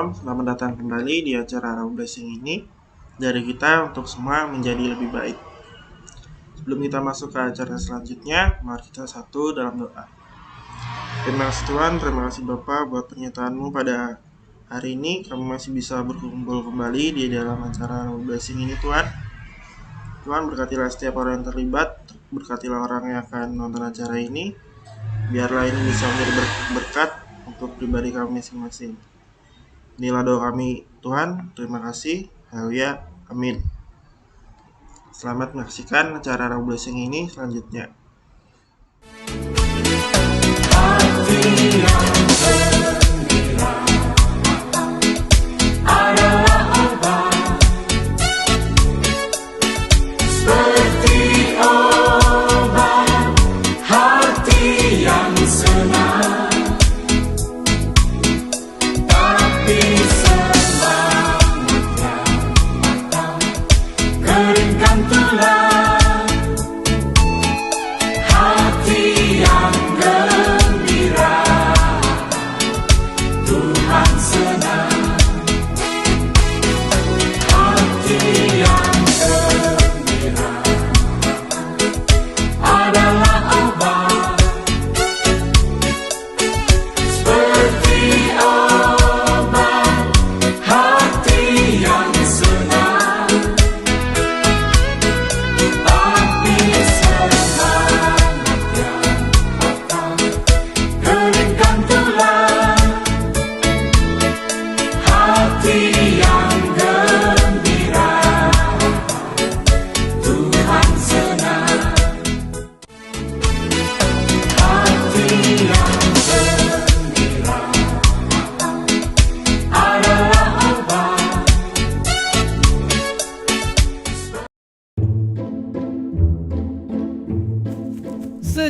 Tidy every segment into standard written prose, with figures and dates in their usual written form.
Shalom, selamat datang kembali di acara Raw Blessing ini. Dari kita untuk semua menjadi lebih baik. Sebelum kita masuk ke acara selanjutnya, mari kita satu dalam doa. Terima kasih Tuhan, terima kasih Bapa buat pernyataan-Mu pada hari ini. Kami masih bisa berkumpul kembali di dalam acara Raw Blessing ini Tuhan. Tuhan berkatilah setiap orang yang terlibat, berkatilah orang yang akan nonton acara ini. Biarlah ini bisa menjadi berkat untuk pribadi kami masing-masing. Inilah doa kami Tuhan, terima kasih, haleluya, amin. Selamat menyaksikan acara Raw Blessing ini selanjutnya.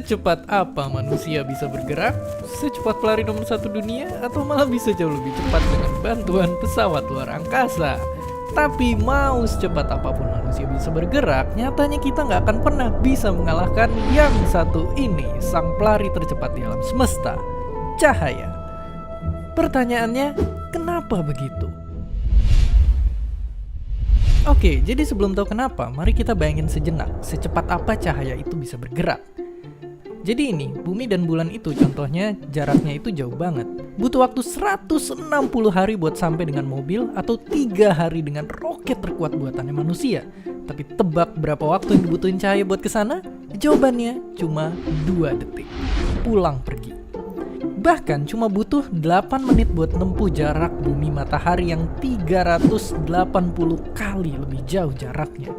Secepat apa manusia bisa bergerak? Secepat pelari nomor 1 dunia? Atau malah bisa jauh lebih cepat dengan bantuan pesawat luar angkasa? Tapi mau secepat apapun manusia bisa bergerak, nyatanya kita nggak akan pernah bisa mengalahkan yang satu ini, sang pelari tercepat di alam semesta, cahaya. Pertanyaannya, kenapa begitu? Oke, jadi sebelum tahu kenapa, mari kita bayangin sejenak, secepat apa cahaya itu bisa bergerak. Jadi ini, bumi dan bulan itu contohnya jaraknya itu jauh banget. Butuh waktu 160 hari buat sampai dengan mobil atau 3 hari dengan roket terkuat buatannya manusia. Tapi tebak berapa waktu yang dibutuhin cahaya buat kesana? Jawabannya cuma 2 detik. Pulang pergi. Bahkan cuma butuh 8 menit buat nempuh jarak bumi matahari yang 380 kali lebih jauh jaraknya.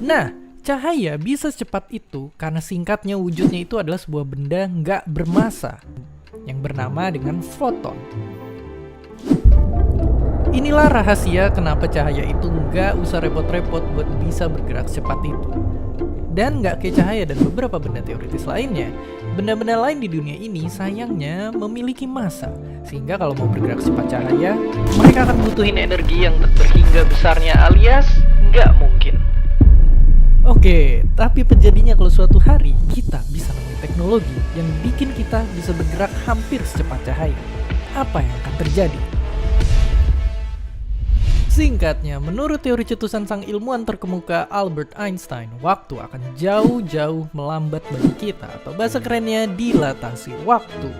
Nah, cahaya bisa secepat itu karena singkatnya wujudnya itu adalah sebuah benda nggak bermassa yang bernama dengan foton. Inilah rahasia kenapa cahaya itu nggak usah repot-repot buat bisa bergerak secepat itu. Dan nggak kayak cahaya dan beberapa benda teoritis lainnya, benda-benda lain di dunia ini sayangnya memiliki massa. Sehingga kalau mau bergerak secepat cahaya, mereka akan butuhin energi yang tak terhingga besarnya alias nggak mungkin. Oke, tapi terjadinya kalau suatu hari kita bisa nemuin teknologi yang bikin kita bisa bergerak hampir secepat cahaya. Apa yang akan terjadi? Singkatnya, menurut teori cetusan sang ilmuwan terkemuka Albert Einstein, waktu akan jauh-jauh melambat bagi kita, atau bahasa kerennya dilatasi waktu.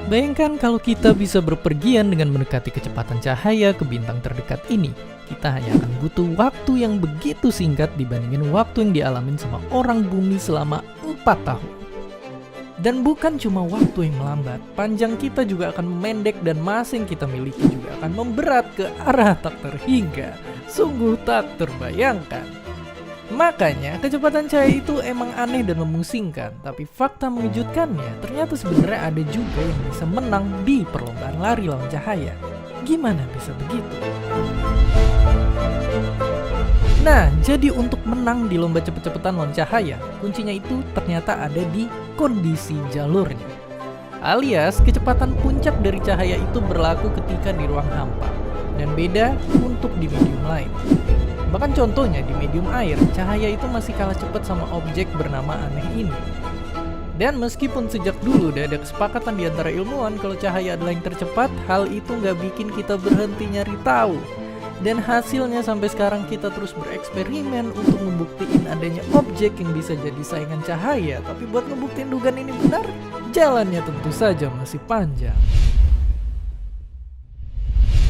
Bayangkan kalau kita bisa berpergian dengan mendekati kecepatan cahaya ke bintang terdekat ini. Kita hanya akan butuh waktu yang begitu singkat dibandingin waktu yang dialamin sama orang bumi selama 4 tahun. Dan bukan cuma waktu yang melambat, panjang kita juga akan memendek dan massa yang kita miliki juga akan memberat ke arah tak terhingga. Sungguh tak terbayangkan. Makanya kecepatan cahaya itu emang aneh dan memusingkan, tapi fakta mengejutkannya ternyata sebenarnya ada juga yang bisa menang di perlombaan lari lawan cahaya. Gimana bisa begitu? Nah, jadi untuk menang di lomba cepet-cepetan lawan cahaya, kuncinya itu ternyata ada di kondisi jalurnya. Alias, kecepatan puncak dari cahaya itu berlaku ketika di ruang hampa, dan beda untuk di medium lain. Bahkan contohnya di medium air, cahaya itu masih kalah cepat sama objek bernama aneh ini. Dan meskipun sejak dulu udah ada kesepakatan di antara ilmuwan kalau cahaya adalah yang tercepat, hal itu nggak bikin kita berhenti nyari tahu. Dan hasilnya sampai sekarang kita terus bereksperimen untuk membuktiin adanya objek yang bisa jadi saingan cahaya. Tapi buat ngebuktiin dugaan ini benar, jalannya tentu saja masih panjang.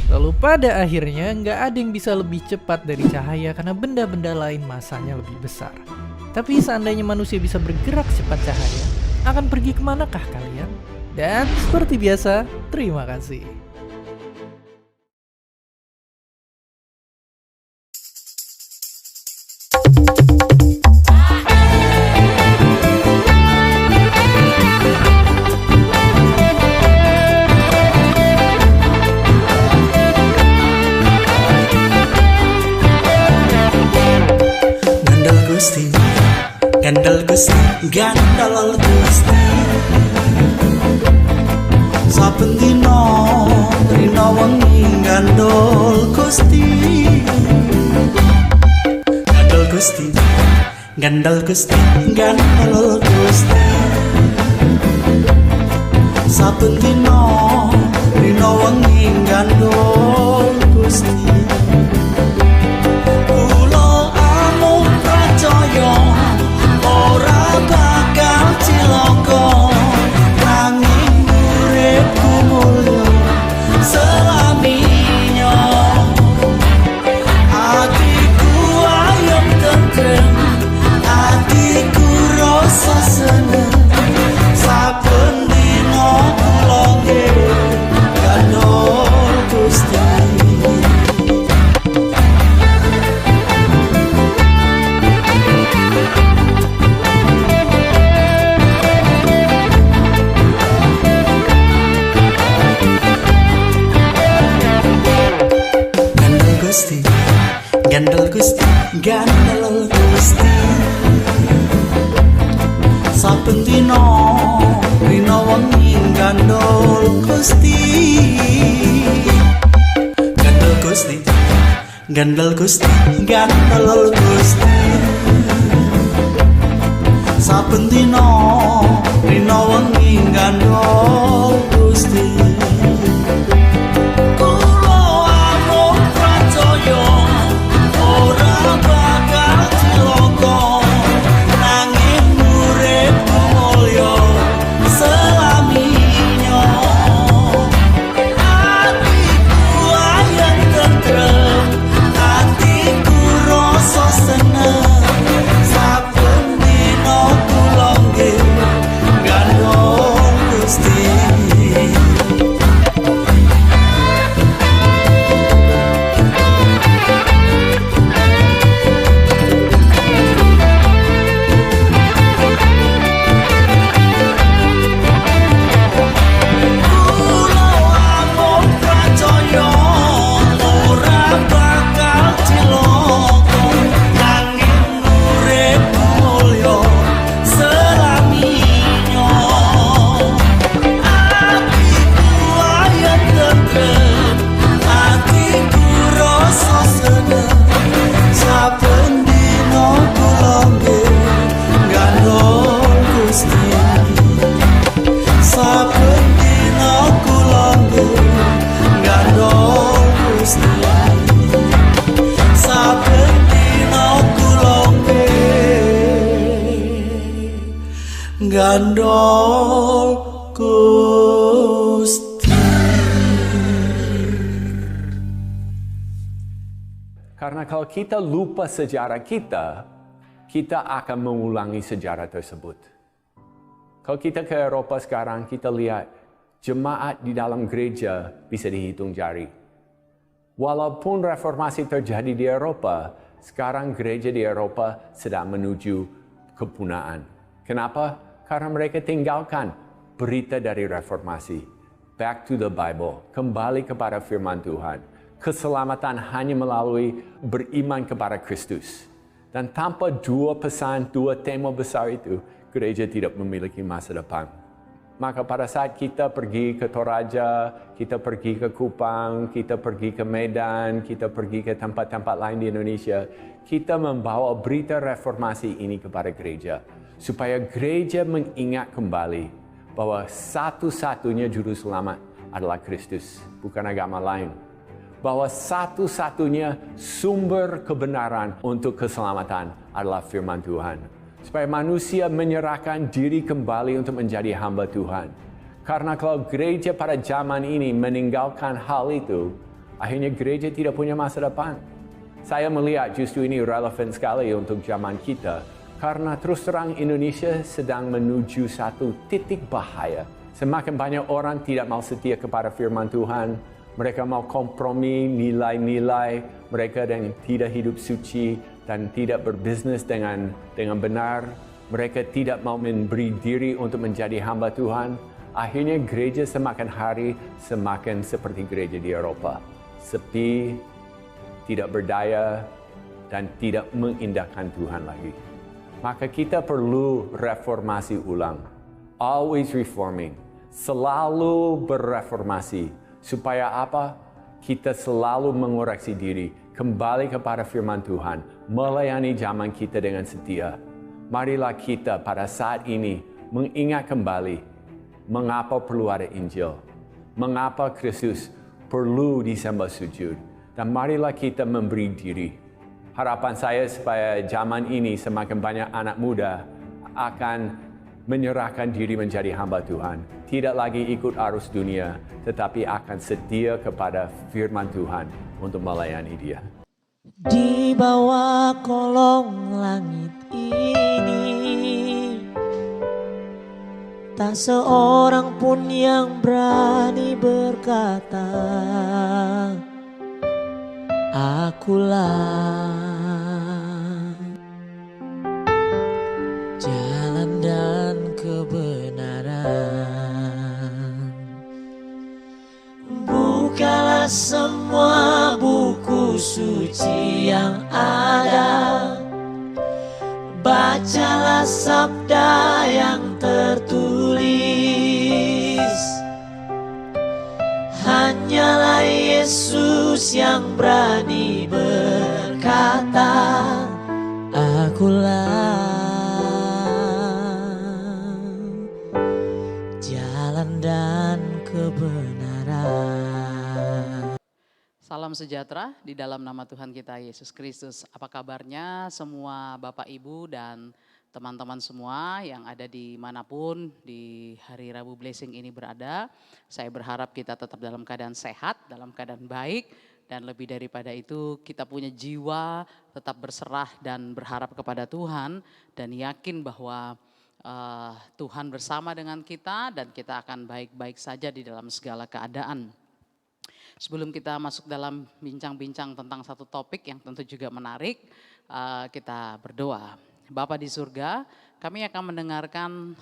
Lalu pada akhirnya nggak ada yang bisa lebih cepat dari cahaya karena benda-benda lain masanya lebih besar. Tapi seandainya manusia bisa bergerak secepat cahaya, akan pergi kemanakah kalian? Dan seperti biasa, terima kasih. Gandal Gusti, Gandal Gusti, saben dina rina wengi gandol Gusti. Gandal Gusti, Gandal Gusti, Gandal Gusti, saben dina rina wengi gandol Gusti. Kula amung percaya ora bakal cilaka, nanging uripku mulya selaminya. Atiku ayem tentrem, atiku rasa seneng, saben dina kula gandol Gusti. Gandal Gusti, Gandal Gusti, saben dina rina wengi gandol Gusti. Gandal Gusti, Gandal Gusti, Gandal Gusti, saben dina rina wengi gandol Gusti. Gandol Gusti. Karena kalau kita lupa sejarah kita, kita akan mengulangi sejarah tersebut. Kalau kita ke Eropa sekarang, kita lihat jemaat di dalam gereja bisa dihitung jari. Walaupun reformasi terjadi di Eropa, sekarang gereja di Eropa sedang menuju kepunaan. Kenapa? Karena mereka tinggalkan berita dari reformasi. Back to the Bible. Kembali kepada firman Tuhan. Keselamatan hanya melalui beriman kepada Kristus. Dan tanpa dua pesan, dua tema besar itu, gereja tidak memiliki masa depan. Maka pada saat kita pergi ke Toraja, kita pergi ke Kupang, kita pergi ke Medan, kita pergi ke tempat-tempat lain di Indonesia, kita membawa berita reformasi ini kepada gereja. supaya gereja mengingat kembali bahwa satu-satunya juru selamat adalah Kristus, bukan agama lain. Bahwa satu-satunya sumber kebenaran untuk keselamatan adalah firman Tuhan. Supaya manusia menyerahkan diri kembali untuk menjadi hamba Tuhan. Karena kalau gereja pada zaman ini meninggalkan hal itu, akhirnya gereja tidak punya masa depan. Saya melihat justru ini relevan sekali untuk zaman kita, karena terus terang Indonesia sedang menuju satu titik bahaya. Semakin banyak orang tidak mau setia kepada firman Tuhan, mereka mau kompromi nilai-nilai mereka yang tidak hidup suci dan tidak berbisnis dengan benar. Mereka tidak mau memberi diri untuk menjadi hamba Tuhan. Akhirnya gereja semakin hari semakin seperti gereja di Eropa. Sepi, tidak berdaya, dan tidak mengindahkan Tuhan lagi. Maka kita perlu reformasi ulang. Always reforming. Selalu berreformasi. Supaya apa? Kita selalu mengoreksi diri. Kembali kepada firman Tuhan. Melayani zaman kita dengan setia. Marilah kita pada saat ini mengingat kembali mengapa perlu ada Injil. Mengapa Kristus perlu disembah sujud. Dan marilah kita memberi diri. Harapan saya supaya zaman ini semakin banyak anak muda akan menyerahkan diri menjadi hamba Tuhan. Tidak lagi ikut arus dunia, tetapi akan setia kepada firman Tuhan untuk melayani Dia. Di bawah kolong langit ini, tak seorang pun yang berani berkata, akulah jalan dan kebenaran. Bukalah semua buku suci yang ada, bacalah sabda yang tertulis. Hanyalah Yesus yang berani berkata, akulah jalan dan kebenaran. Salam sejahtera di dalam nama Tuhan kita Yesus Kristus. Apa kabarnya semua Bapak Ibu dan teman-teman semua yang ada di manapun di hari Rabu Blessing ini berada. Saya berharap kita tetap dalam keadaan sehat, dalam keadaan baik. Dan lebih daripada itu kita punya jiwa tetap berserah dan berharap kepada Tuhan. Dan yakin bahwa Tuhan bersama dengan kita dan kita akan baik-baik saja di dalam segala keadaan. Sebelum kita masuk dalam bincang-bincang tentang satu topik yang tentu juga menarik, kita berdoa. Bapa di surga, kami akan mendengarkan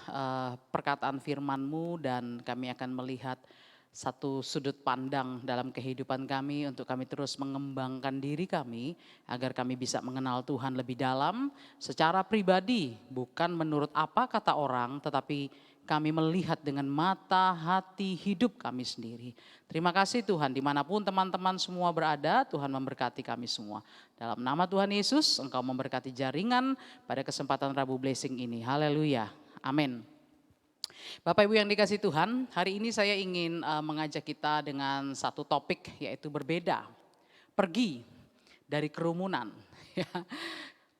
perkataan firman-Mu dan kami akan melihat satu sudut pandang dalam kehidupan kami untuk kami terus mengembangkan diri kami agar kami bisa mengenal Tuhan lebih dalam secara pribadi, bukan menurut apa kata orang, tetapi kami melihat dengan mata, hati, hidup kami sendiri. Terima kasih Tuhan, dimanapun teman-teman semua berada, Tuhan memberkati kami semua. Dalam nama Tuhan Yesus, Engkau memberkati jaringan pada kesempatan Rabu Blessing ini. Haleluya, amin. Bapak Ibu yang dikasih Tuhan, hari ini saya ingin mengajak kita dengan satu topik yaitu berbeda. Pergi dari kerumunan.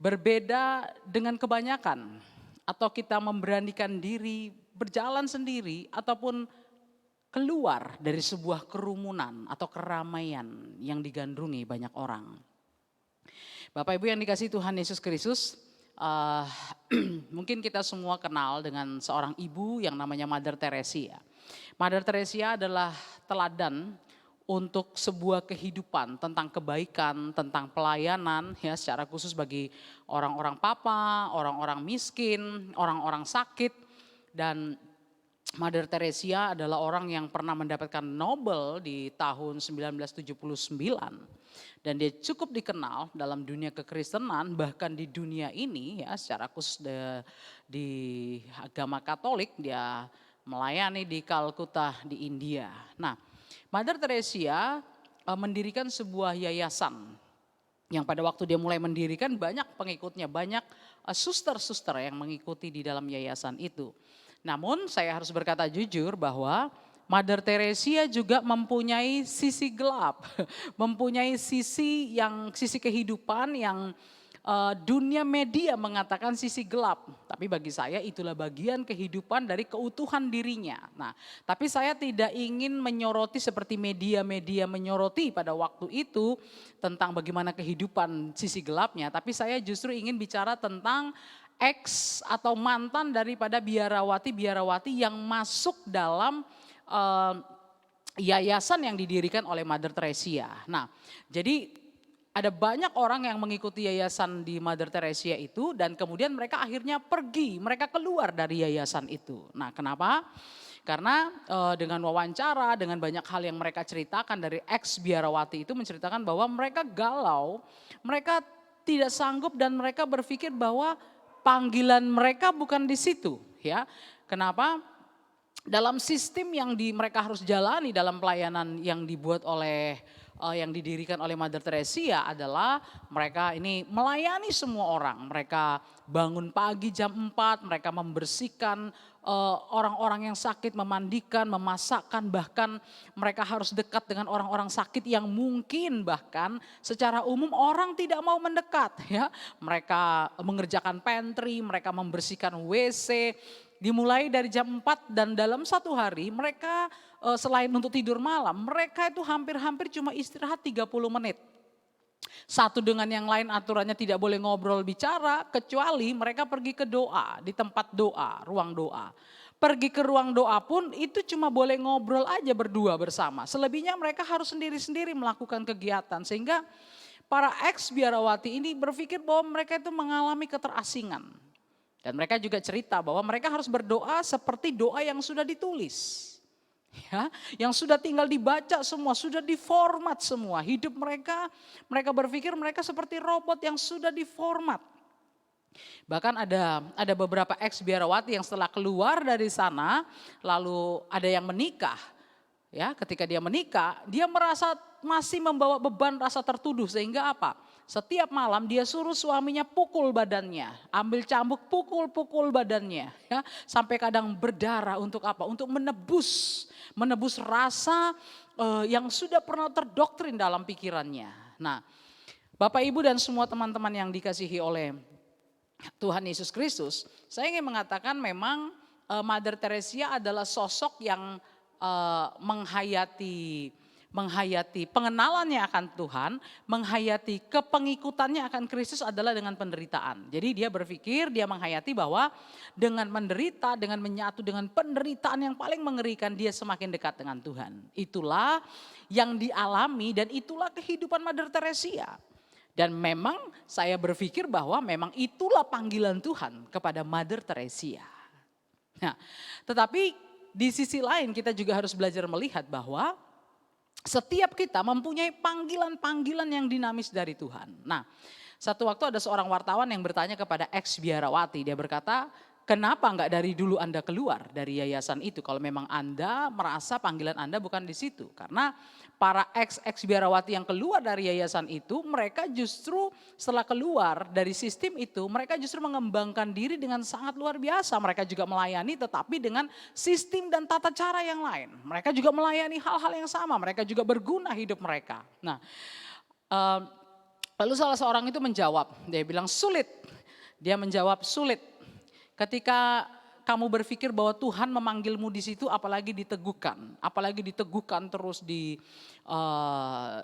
Berbeda dengan kebanyakan. Atau kita memberanikan diri berjalan sendiri ataupun keluar dari sebuah kerumunan atau keramaian yang digandrungi banyak orang. Bapak Ibu yang dikasih Tuhan Yesus Kristus, mungkin kita semua kenal dengan seorang ibu yang namanya Mother Teresa. Mother Teresa adalah teladan untuk sebuah kehidupan tentang kebaikan, tentang pelayanan ya secara khusus bagi orang-orang papa, orang-orang miskin, orang-orang sakit. Dan Mother Teresa adalah orang yang pernah mendapatkan Nobel di tahun 1979. Dan dia cukup dikenal dalam dunia kekristenan, bahkan di dunia ini ya secara khusus di agama Katolik, dia melayani di Calcutta di India. Nah, Mother Teresa mendirikan sebuah yayasan yang pada waktu dia mulai mendirikan banyak pengikutnya, banyak suster-suster yang mengikuti di dalam yayasan itu. Namun saya harus berkata jujur bahwa Mother Teresa juga mempunyai sisi gelap, mempunyai sisi kehidupan yang dunia media mengatakan sisi gelap. Tapi bagi saya itulah bagian kehidupan dari keutuhan dirinya. Nah, tapi saya tidak ingin menyoroti seperti media-media menyoroti pada waktu itu tentang bagaimana kehidupan sisi gelapnya. Tapi saya justru ingin bicara tentang ex atau mantan daripada biarawati-biarawati yang masuk dalam yayasan yang didirikan oleh Mother Teresa. Nah, jadi ada banyak orang yang mengikuti yayasan di Mother Teresa itu dan kemudian mereka akhirnya mereka keluar dari yayasan itu. Nah, kenapa? Karena dengan wawancara, dengan banyak hal yang mereka ceritakan dari ex biarawati itu menceritakan bahwa mereka galau, mereka tidak sanggup dan mereka berpikir bahwa panggilan mereka bukan di situ, ya. Kenapa? Dalam sistem yang mereka harus jalani dalam pelayanan yang dibuat oleh yang didirikan oleh Mother Teresa adalah mereka ini melayani semua orang. Mereka bangun pagi jam 4, mereka membersihkan orang-orang yang sakit, memandikan, memasakkan, bahkan mereka harus dekat dengan orang-orang sakit yang mungkin bahkan secara umum orang tidak mau mendekat, ya. Mereka mengerjakan pantry, mereka membersihkan WC. Dimulai dari jam 4 dan dalam satu hari mereka selain untuk tidur malam, mereka itu hampir-hampir cuma istirahat 30 menit. Satu dengan yang lain aturannya tidak boleh ngobrol bicara kecuali mereka pergi ke doa, di tempat doa, ruang doa. Pergi ke ruang doa pun itu cuma boleh ngobrol aja berdua bersama. Selebihnya mereka harus sendiri-sendiri melakukan kegiatan sehingga para ex biarawati ini berpikir bahwa mereka itu mengalami keterasingan. Dan mereka juga cerita bahwa mereka harus berdoa seperti doa yang sudah ditulis. Ya, yang sudah tinggal dibaca semua, sudah diformat semua. Hidup mereka berpikir mereka seperti robot yang sudah diformat. Bahkan ada beberapa ex biarawati yang setelah keluar dari sana lalu ada yang menikah. Ya, ketika dia menikah, dia merasa masih membawa beban rasa tertuduh sehingga apa? Setiap malam dia suruh suaminya pukul badannya, ambil cambuk pukul badannya, ya, sampai kadang berdarah untuk apa? Untuk menebus rasa yang sudah pernah terdoktrin dalam pikirannya. Nah, Bapak Ibu dan semua teman-teman yang dikasihi oleh Tuhan Yesus Kristus, saya ingin mengatakan memang Mother Teresa adalah sosok yang menghayati pengenalannya akan Tuhan, menghayati kepengikutannya akan Kristus adalah dengan penderitaan. Jadi dia berpikir, dia menghayati bahwa dengan menderita, dengan menyatu dengan penderitaan yang paling mengerikan, dia semakin dekat dengan Tuhan. Itulah yang dialami dan itulah kehidupan Mother Teresa. Dan memang saya berpikir bahwa memang itulah panggilan Tuhan kepada Mother Teresa. Nah, tetapi di sisi lain kita juga harus belajar melihat bahwa setiap kita mempunyai panggilan-panggilan yang dinamis dari Tuhan. Nah, satu waktu ada seorang wartawan yang bertanya kepada ex biarawati. Dia berkata, kenapa enggak dari dulu Anda keluar dari yayasan itu kalau memang Anda merasa panggilan Anda bukan di situ. Karena para ex biarawati yang keluar dari yayasan itu, mereka justru setelah keluar dari sistem itu, mereka justru mengembangkan diri dengan sangat luar biasa. Mereka juga melayani tetapi dengan sistem dan tata cara yang lain. Mereka juga melayani hal-hal yang sama, mereka juga berguna hidup mereka. Nah, lalu salah seorang itu menjawab, dia bilang sulit. Dia menjawab sulit. Ketika kamu berpikir bahwa Tuhan memanggilmu di situ, apalagi diteguhkan terus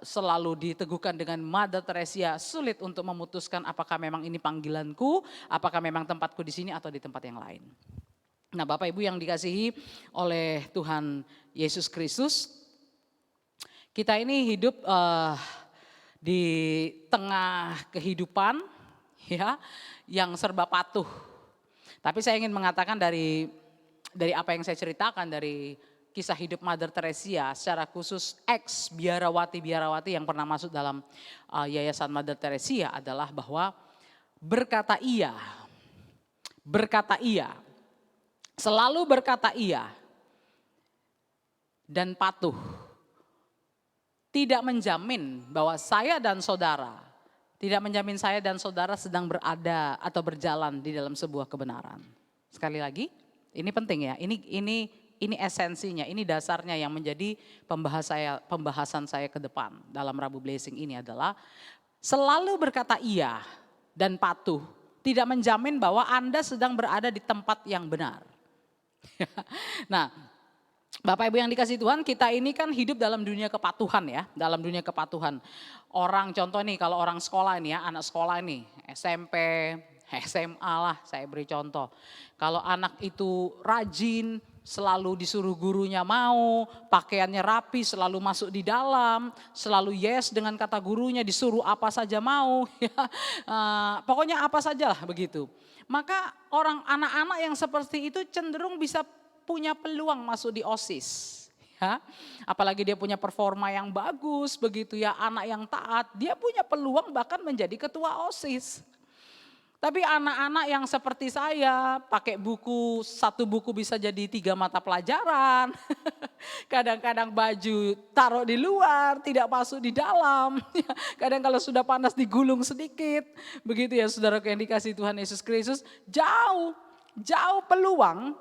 selalu diteguhkan dengan Mother Teresa, sulit untuk memutuskan apakah memang ini panggilanku, apakah memang tempatku di sini atau di tempat yang lain. Nah, Bapak Ibu yang dikasihi oleh Tuhan Yesus Kristus, kita ini hidup di tengah kehidupan, ya, yang serba patuh. Tapi saya ingin mengatakan dari apa yang saya ceritakan dari kisah hidup Mother Teresa, secara khusus ex biarawati yang pernah masuk dalam yayasan Mother Teresa adalah bahwa berkata iya, selalu berkata iya dan patuh. Tidak menjamin bahwa saya dan saudara Tidak menjamin saya dan saudara sedang berada atau berjalan di dalam sebuah kebenaran. Sekali lagi, ini penting ya. Ini esensinya, ini dasarnya yang menjadi pembahasan saya ke depan dalam Rabu Blessing ini adalah selalu berkata iya dan patuh tidak menjamin bahwa Anda sedang berada di tempat yang benar. Nah, Bapak Ibu yang dikasih Tuhan, kita ini kan hidup dalam dunia kepatuhan ya, dalam dunia kepatuhan. Orang contoh nih, kalau orang sekolah ini ya, anak sekolah ini, SMP, SMA lah saya beri contoh. Kalau anak itu rajin, selalu disuruh gurunya mau, pakaiannya rapi, selalu masuk di dalam, selalu yes dengan kata gurunya, disuruh apa saja mau, ya. Pokoknya apa saja lah begitu. Maka anak-anak yang seperti itu cenderung bisa punya peluang masuk di OSIS. Ya, apalagi dia punya performa yang bagus begitu ya, anak yang taat, dia punya peluang bahkan menjadi ketua OSIS. Tapi anak-anak yang seperti saya pakai buku, satu buku bisa jadi 3 mata pelajaran. Kadang-kadang baju taruh di luar, tidak masuk di dalam. Kadang kalau sudah panas digulung sedikit. Begitu ya saudaraku yang dikasih Tuhan Yesus Kristus, jauh peluang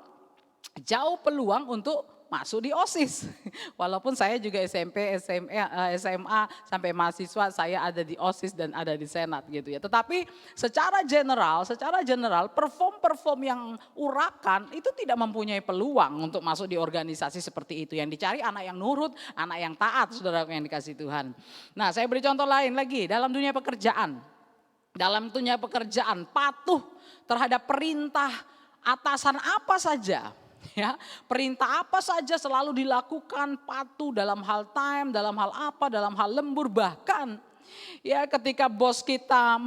untuk masuk di OSIS. Walaupun saya juga SMP, SMA sampai mahasiswa saya ada di OSIS dan ada di Senat gitu ya. Tetapi secara general perform yang urakan itu tidak mempunyai peluang untuk masuk di organisasi seperti itu. Yang dicari anak yang nurut, anak yang taat, saudara yang dikasih Tuhan. Nah, saya beri contoh lain lagi dalam dunia pekerjaan. Dalam dunia pekerjaan patuh terhadap perintah atasan apa saja. Ya, perintah apa saja selalu dilakukan, patuh dalam hal time, dalam hal apa, dalam hal lembur, bahkan ya ketika bos kita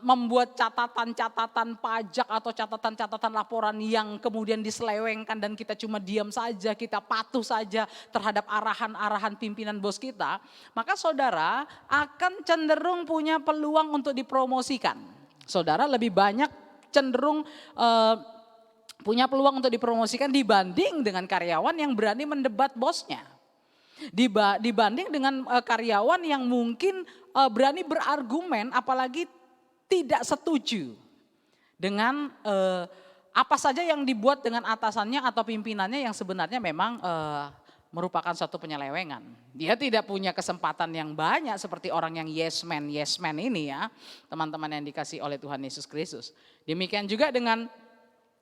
membuat catatan-catatan pajak atau catatan-catatan laporan yang kemudian diselewengkan dan kita cuma diam saja, kita patuh saja terhadap arahan-arahan pimpinan bos kita, maka saudara akan cenderung punya peluang untuk dipromosikan. Saudara lebih banyak cenderung punya peluang untuk dipromosikan dibanding dengan karyawan yang berani mendebat bosnya. Dibanding dengan karyawan yang mungkin berani berargumen apalagi tidak setuju dengan apa saja yang dibuat dengan atasannya atau pimpinannya yang sebenarnya memang merupakan suatu penyelewengan. Dia tidak punya kesempatan yang banyak seperti orang yang yes man ini ya, teman-teman yang dikasih oleh Tuhan Yesus Kristus. Demikian juga dengan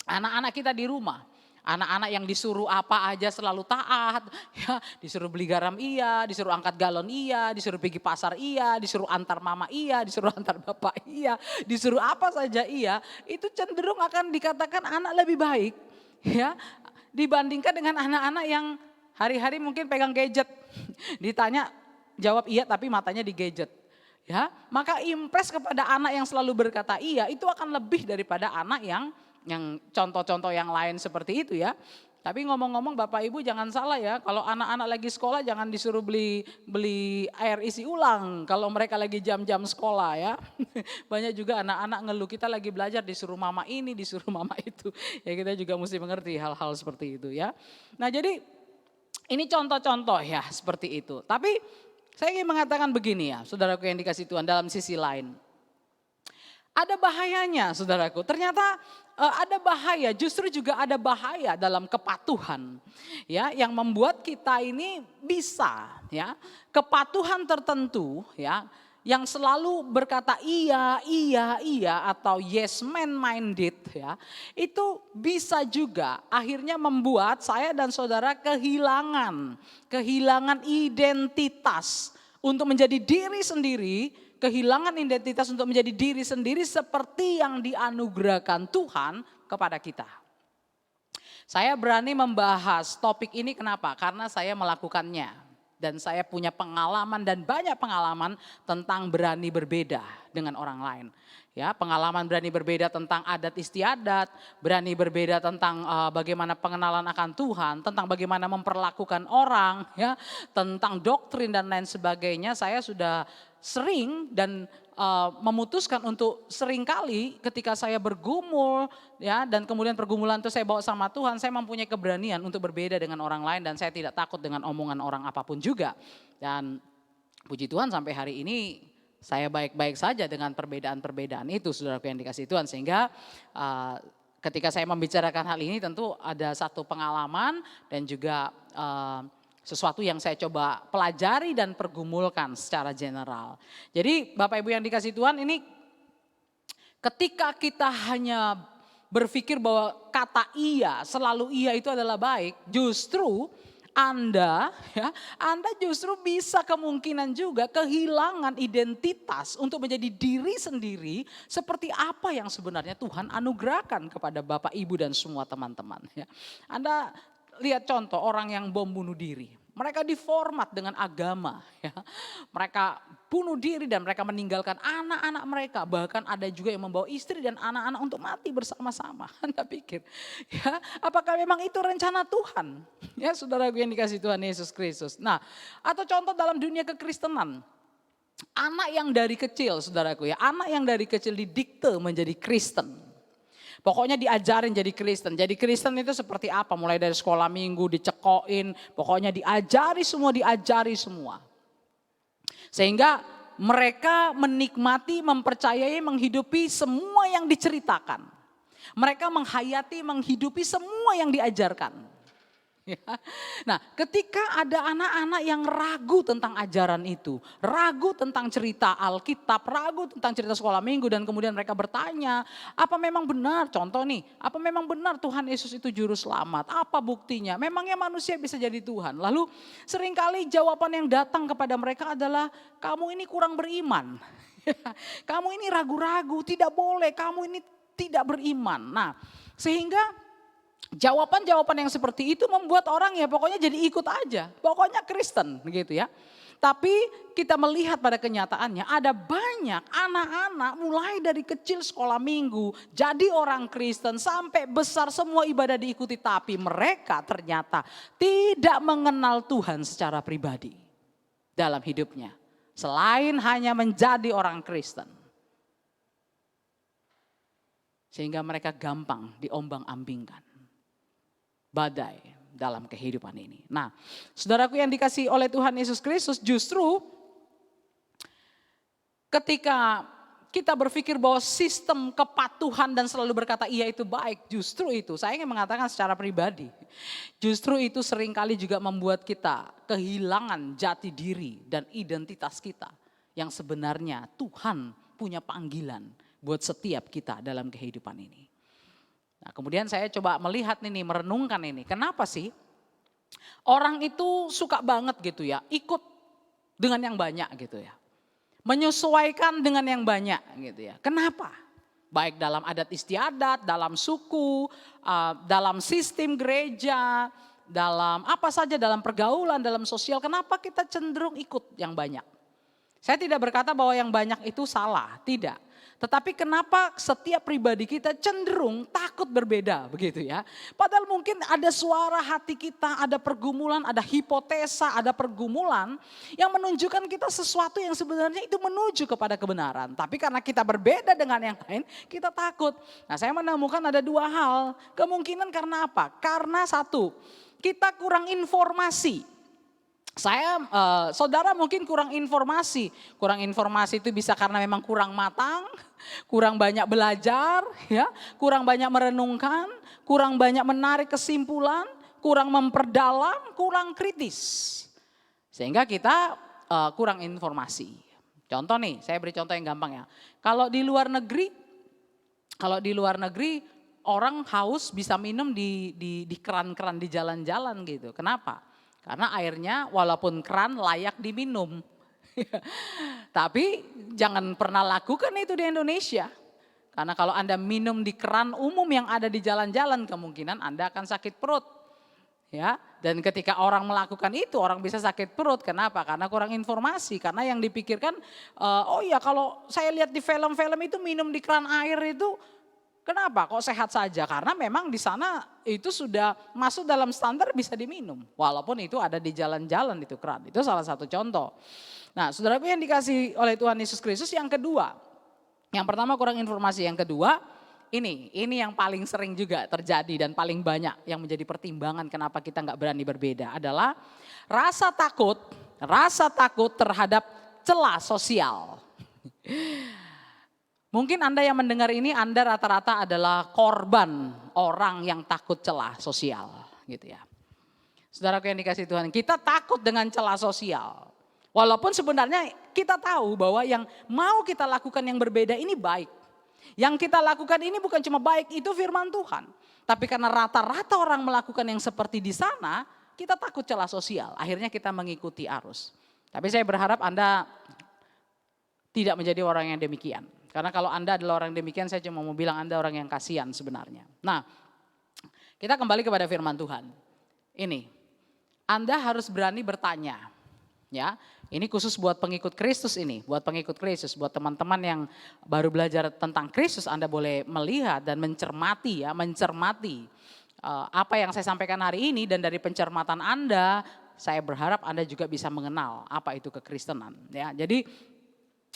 anak-anak kita di rumah, anak-anak yang disuruh apa aja selalu taat, ya, disuruh beli garam iya, disuruh angkat galon iya, disuruh pergi pasar iya, disuruh antar mama iya, disuruh antar bapak iya, disuruh apa saja iya, itu cenderung akan dikatakan anak lebih baik, ya, dibandingkan dengan anak-anak yang hari-hari mungkin pegang gadget, ditanya jawab iya tapi matanya di gadget. Ya, maka impress kepada anak yang selalu berkata iya itu akan lebih daripada anak yang contoh-contoh yang lain seperti itu ya. Tapi ngomong-ngomong Bapak Ibu jangan salah ya, kalau anak-anak lagi sekolah jangan disuruh beli air isi ulang kalau mereka lagi jam-jam sekolah ya. Banyak juga anak-anak ngeluh kita lagi belajar disuruh mama ini, disuruh mama itu. Ya kita juga mesti mengerti hal-hal seperti itu ya. Nah jadi ini contoh-contoh ya seperti itu. Tapi saya ingin mengatakan begini ya, saudaraku yang dikasih Tuhan dalam sisi lain. Ada bahayanya saudaraku, ternyata ada bahaya, justru juga ada bahaya dalam kepatuhan. Ya, yang membuat kita ini bisa ya, kepatuhan tertentu ya, yang selalu berkata iya atau yes man minded ya, itu bisa juga akhirnya membuat saya dan saudara kehilangan identitas untuk menjadi diri sendiri, kehilangan identitas untuk menjadi diri sendiri seperti yang dianugerahkan Tuhan kepada kita. Saya berani membahas topik ini kenapa? Karena saya melakukannya. Dan saya punya pengalaman dan banyak pengalaman tentang berani berbeda dengan orang lain. Ya, pengalaman berani berbeda tentang adat istiadat, berani berbeda tentang bagaimana pengenalan akan Tuhan, tentang bagaimana memperlakukan orang, ya, tentang doktrin dan lain sebagainya. Saya sudah sering dan memutuskan untuk seringkali ketika saya bergumul ya, dan kemudian pergumulan itu saya bawa sama Tuhan, saya mempunyai keberanian untuk berbeda dengan orang lain dan saya tidak takut dengan omongan orang apapun juga. Dan puji Tuhan sampai hari ini Saya baik-baik saja dengan perbedaan-perbedaan itu, saudaraku yang dikasihi Tuhan. Sehingga ketika saya membicarakan hal ini tentu ada satu pengalaman dan juga sesuatu yang saya coba pelajari dan pergumulkan secara general. Jadi Bapak Ibu yang dikasihi Tuhan, ini ketika kita hanya berpikir bahwa kata iya, selalu iya itu adalah baik, justru Anda justru bisa kemungkinan juga kehilangan identitas untuk menjadi diri sendiri seperti apa yang sebenarnya Tuhan anugerahkan kepada Bapak, Ibu dan semua teman-teman. Anda lihat contoh orang yang bom bunuh diri. Mereka diformat dengan agama, Mereka bunuh diri dan mereka meninggalkan anak-anak mereka. Bahkan ada juga yang membawa istri dan anak-anak untuk mati bersama-sama. Anda pikir, apakah memang itu rencana Tuhan? Ya, saudaraku yang dikasihi Tuhan Yesus Kristus. Nah, atau contoh dalam dunia kekristenan. Anak yang dari kecil, saudaraku anak yang dari kecil didikte menjadi Kristen. Pokoknya diajarin jadi Kristen. Jadi Kristen itu seperti apa? Mulai dari sekolah minggu dicekokin. Pokoknya diajari semua. Sehingga mereka menikmati, mempercayai, menghidupi semua yang diceritakan. Mereka menghayati, menghidupi semua yang diajarkan. Nah, ketika ada anak-anak yang ragu tentang ajaran itu, ragu tentang cerita Alkitab, ragu tentang cerita sekolah minggu dan kemudian mereka bertanya, apa memang benar, contoh nih, apa memang benar Tuhan Yesus itu juru selamat? Apa buktinya? Memangnya manusia bisa jadi Tuhan? Lalu seringkali jawaban yang datang kepada mereka adalah, kamu ini kurang beriman. Kamu ini ragu-ragu, tidak boleh, kamu ini tidak beriman. Nah, sehingga jawaban-jawaban yang seperti itu membuat orang pokoknya jadi ikut aja. Pokoknya Kristen gitu ya. Tapi kita melihat pada kenyataannya ada banyak anak-anak mulai dari kecil sekolah minggu. Jadi orang Kristen sampai besar semua ibadah diikuti. Tapi mereka ternyata tidak mengenal Tuhan secara pribadi dalam hidupnya. Selain hanya menjadi orang Kristen. Sehingga mereka gampang diombang-ambingkan badai dalam kehidupan ini. Nah, saudaraku yang dikasihi oleh Tuhan Yesus Kristus, justru ketika kita berpikir bahwa sistem kepatuhan dan selalu berkata iya itu baik, justru itu saya ingin mengatakan secara pribadi, justru itu seringkali juga membuat kita kehilangan jati diri dan identitas kita yang sebenarnya Tuhan punya panggilan buat setiap kita dalam kehidupan ini. Nah, kemudian saya coba melihat ini, merenungkan ini. Kenapa sih orang itu suka banget gitu ya, ikut dengan yang banyak gitu ya. Menyesuaikan dengan yang banyak gitu ya. Kenapa? Baik dalam adat istiadat, dalam suku, dalam sistem gereja, dalam apa saja, dalam pergaulan, dalam sosial. Kenapa kita cenderung ikut yang banyak? Saya tidak berkata bahwa yang banyak itu salah, tidak. Tetapi kenapa setiap pribadi kita cenderung takut berbeda begitu ya. Padahal mungkin ada suara hati kita, ada pergumulan, ada hipotesa, ada pergumulan yang menunjukkan kita sesuatu yang sebenarnya itu menuju kepada kebenaran. Tapi karena kita berbeda dengan yang lain, kita takut. Nah, saya menemukan ada dua hal. Kemungkinan karena apa? Karena satu, kita kurang informasi. Saudara mungkin kurang informasi. Kurang informasi itu bisa karena memang kurang matang, kurang banyak belajar, ya, kurang banyak merenungkan, kurang banyak menarik kesimpulan, kurang memperdalam, kurang kritis. Sehingga kita kurang informasi. Contoh nih, saya beri contoh yang gampang ya. Kalau di luar negeri orang haus bisa minum di keran-keran di jalan-jalan gitu. Kenapa? Karena airnya walaupun keran layak diminum. Tapi jangan pernah lakukan itu di Indonesia. Karena kalau Anda minum di keran umum yang ada di jalan-jalan, kemungkinan Anda akan sakit perut. Ya, dan ketika orang melakukan itu, orang bisa sakit perut. Kenapa? Karena kurang informasi. Karena yang dipikirkan, oh ya kalau saya lihat di film-film itu minum di keran air itu, kenapa kok sehat saja? Karena memang di sana itu sudah masuk dalam standar bisa diminum. Walaupun itu ada di jalan-jalan itu keran. Itu salah satu contoh. Nah, saudaraku yang dikasihi oleh Tuhan Yesus Kristus, yang kedua. Yang pertama kurang informasi, yang kedua ini yang paling sering juga terjadi dan paling banyak yang menjadi pertimbangan kenapa kita nggak berani berbeda adalah rasa takut terhadap celah sosial. Mungkin Anda yang mendengar ini, Anda rata-rata adalah korban orang yang takut celah sosial, gitu ya. Saudaraku yang dikasihi Tuhan, kita takut dengan celah sosial. Walaupun sebenarnya kita tahu bahwa yang mau kita lakukan yang berbeda ini baik. Yang kita lakukan ini bukan cuma baik, itu firman Tuhan. Tapi karena rata-rata orang melakukan yang seperti di sana, kita takut celah sosial. Akhirnya kita mengikuti arus. Tapi saya berharap Anda tidak menjadi orang yang demikian. Karena kalau Anda adalah orang yang demikian, saya cuma mau bilang Anda orang yang kasihan sebenarnya. Nah, kita kembali kepada firman Tuhan. Ini, Anda harus berani bertanya. Ya, ini khusus buat pengikut Kristus ini, buat pengikut Kristus, buat teman-teman yang baru belajar tentang Kristus, Anda boleh melihat dan mencermati apa yang saya sampaikan hari ini, dan dari pencermatan Anda, saya berharap Anda juga bisa mengenal apa itu kekristenan. Ya, jadi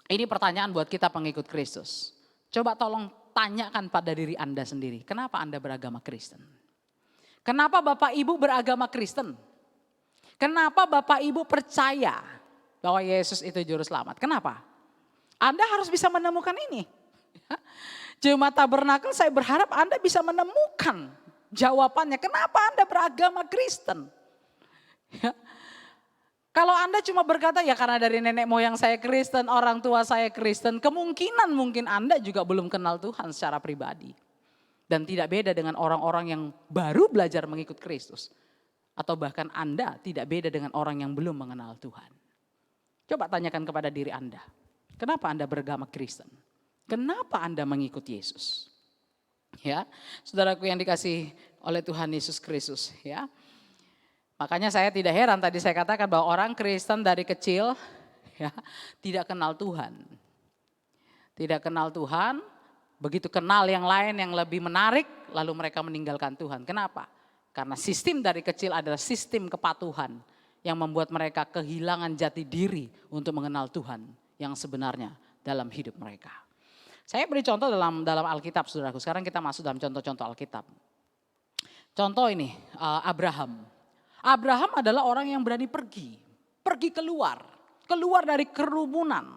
ini pertanyaan buat kita pengikut Kristus. Coba tolong tanyakan pada diri Anda sendiri, kenapa Anda beragama Kristen? Kenapa Bapak Ibu beragama Kristen? Kenapa Bapak Ibu percaya bahwa Yesus itu juru selamat? Kenapa? Anda harus bisa menemukan ini. Jemaat Tabernakel, saya berharap Anda bisa menemukan jawabannya. Kenapa Anda beragama Kristen? Ya. Kalau Anda cuma berkata ya karena dari nenek moyang saya Kristen, orang tua saya Kristen, kemungkinan mungkin Anda juga belum kenal Tuhan secara pribadi. Dan tidak beda dengan orang-orang yang baru belajar mengikut Kristus. Atau bahkan Anda tidak beda dengan orang yang belum mengenal Tuhan. Coba tanyakan kepada diri Anda, kenapa Anda beragama Kristen? Kenapa Anda mengikut Yesus? Ya, saudaraku yang dikasih oleh Tuhan Yesus Kristus, ya. Makanya saya tidak heran tadi saya katakan bahwa orang Kristen dari kecil ya tidak kenal Tuhan. Tidak kenal Tuhan, begitu kenal yang lain yang lebih menarik lalu mereka meninggalkan Tuhan. Kenapa? Karena sistem dari kecil adalah sistem kepatuhan yang membuat mereka kehilangan jati diri untuk mengenal Tuhan yang sebenarnya dalam hidup mereka. Saya beri contoh dalam Alkitab, saudaraku. Sekarang kita masuk dalam contoh-contoh Alkitab. Contoh ini, Abraham. Abraham adalah orang yang berani pergi keluar dari kerumunan,